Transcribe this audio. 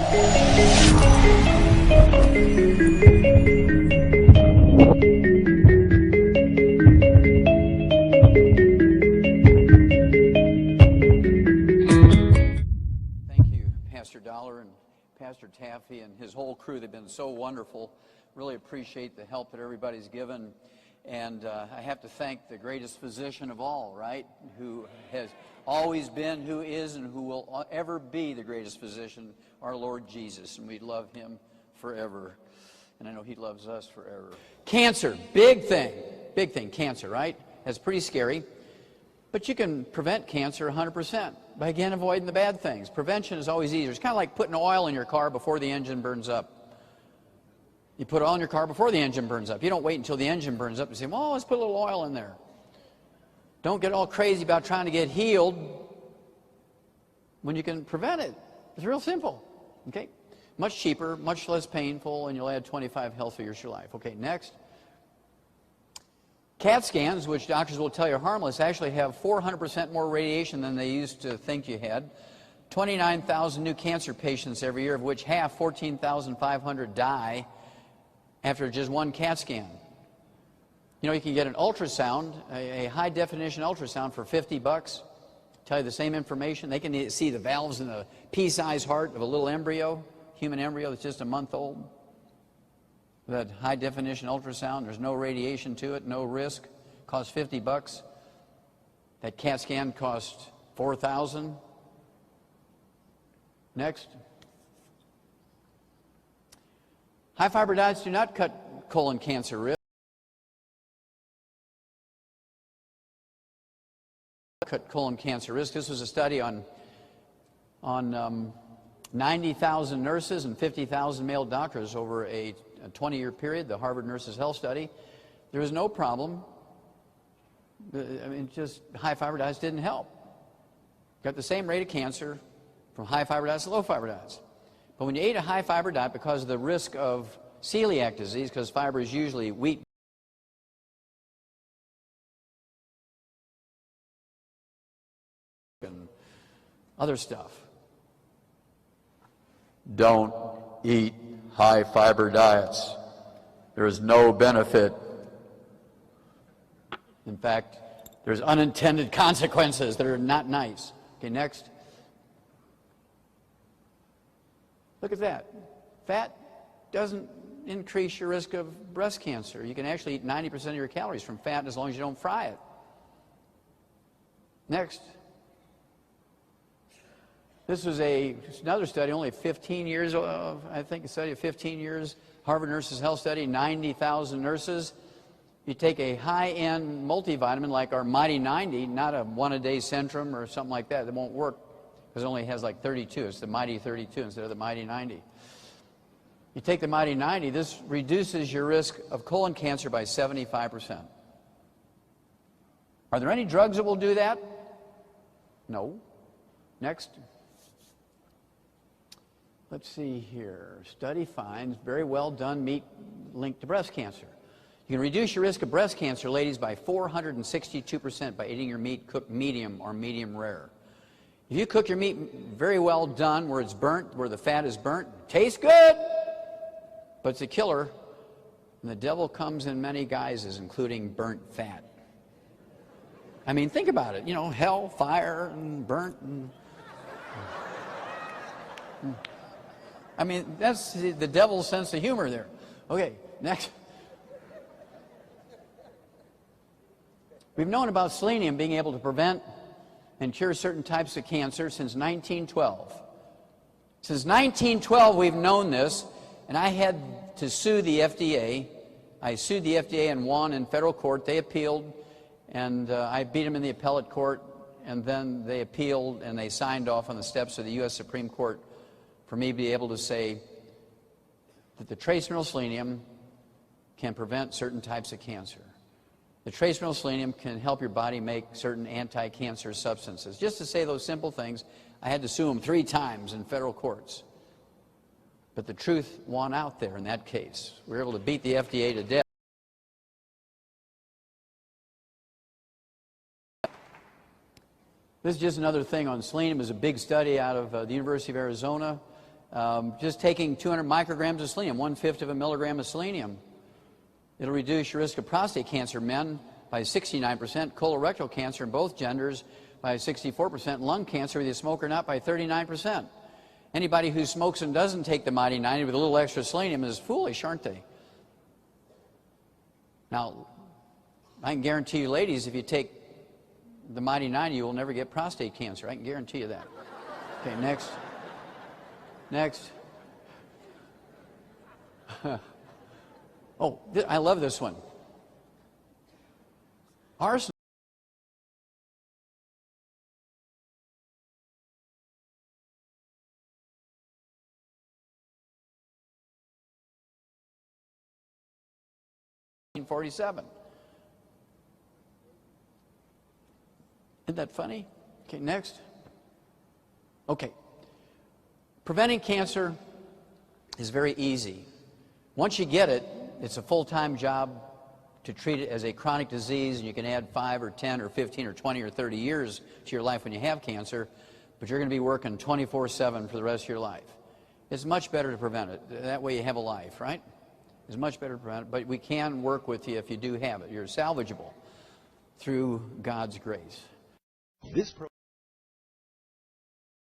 Pastor Dollar and Pastor Taffy and his whole crew. They've been so wonderful. Really appreciate the help that everybody's given. And I have to thank the greatest physician of all, right? Who has always been, who is, and who will ever be the greatest physician, our Lord Jesus. And we love him forever. And I know he loves us forever. Cancer, big thing, cancer, right? That's pretty scary. But you can prevent cancer 100% by, again, avoiding the bad things. Prevention is always easier. It's kind of like putting oil in your car before the engine burns up. You put oil in your car before the engine burns up. You don't wait until the engine burns up and say, well, let's put a little oil in there. Don't get all crazy about trying to get healed when you can prevent it. It's real simple, okay? Much cheaper, much less painful, and you'll add 25 healthy years to your life. Okay, next. CAT scans, which doctors will tell you are harmless, actually have 400% more radiation than they used to think you had. 29,000 new cancer patients every year, of which half, 14,500, die after just one CAT scan. You know, you can get an ultrasound, a high-definition ultrasound for $50. Tell you the same information. They can see the valves in the pea-sized heart of a little embryo, human embryo that's just a month old. That high-definition ultrasound, there's no radiation to it, no risk, costs $50. That CAT scan costs $4,000. Next. High-fiber diets do not cut colon cancer risk. Cut colon cancer risk. This was a study on 90,000 nurses and 50,000 male doctors over a 20-year period, the Harvard Nurses Health Study. There was no problem. I mean, just high-fiber diets didn't help. Got the same rate of cancer from high-fiber diets to low-fiber diets. But when you ate a high-fiber diet, because of the risk of celiac disease, because fiber is usually wheat, and other stuff. Don't eat high-fiber diets. There is no benefit. In fact, there's unintended consequences that are not nice. Okay, next. Look at that. Fat doesn't increase your risk of breast cancer. You can actually eat 90% of your calories from fat as long as you don't fry it. Next. This was another study, only 15 years, I think a study of 15 years, Harvard Nurses Health Study, 90,000 nurses. You take a high-end multivitamin like our Mighty 90, not a one-a-day Centrum or something like that. It won't work because it only has like 32. It's the Mighty 32 instead of the Mighty 90. You take the Mighty 90, this reduces your risk of colon cancer by 75%. Are there any drugs that will do that? No. Next. Let's see here. Study finds very well done meat linked to breast cancer. You can reduce your risk of breast cancer, ladies, by 462% by eating your meat cooked medium or medium rare. If you cook your meat very well done, where it's burnt, where the fat is burnt, tastes good, but it's a killer. And the devil comes in many guises, including burnt fat. I mean, think about it. You know, hell, fire, and burnt. I mean, that's the devil's sense of humor there. Okay, next. We've known about selenium being able to prevent and cure certain types of cancer since 1912. Since 1912, we've known this, and I had to sue the FDA. I sued the FDA and won in federal court. They appealed, and I beat them in the appellate court, and then they appealed, and they signed off on the steps of the U.S. Supreme Court for me to be able to say that the trace mineral selenium can prevent certain types of cancer. The trace mineral selenium can help your body make certain anti-cancer substances. Just to say those simple things, I had to sue them 3 times in federal courts. But the truth won out there in that case. We were able to beat the FDA to death. This is just another thing on selenium. It was a big study out of the University of Arizona. Just taking 200 micrograms of selenium, 1/5 of a milligram of selenium, it'll reduce your risk of prostate cancer in men by 69%, colorectal cancer in both genders by 64%, lung cancer, whether you smoke or not, by 39%. Anybody who smokes and doesn't take the Mighty 90 with a little extra selenium is foolish, aren't they? Now, I can guarantee you, ladies, if you take the Mighty 90, you will never get prostate cancer. I can guarantee you that. Okay, next. Next. Oh, I love this one. Arsenal. '47. Isn't that funny? Okay, next. Okay. Preventing cancer is very easy. Once you get it, it's a full-time job to treat it as a chronic disease, and you can add 5 or 10 or 15 or 20 or 30 years to your life when you have cancer, but you're going to be working 24/7 for the rest of your life. It's much better to prevent it. That way you have a life, right? It's much better to prevent it, but we can work with you if you do have it. You're salvageable through God's grace.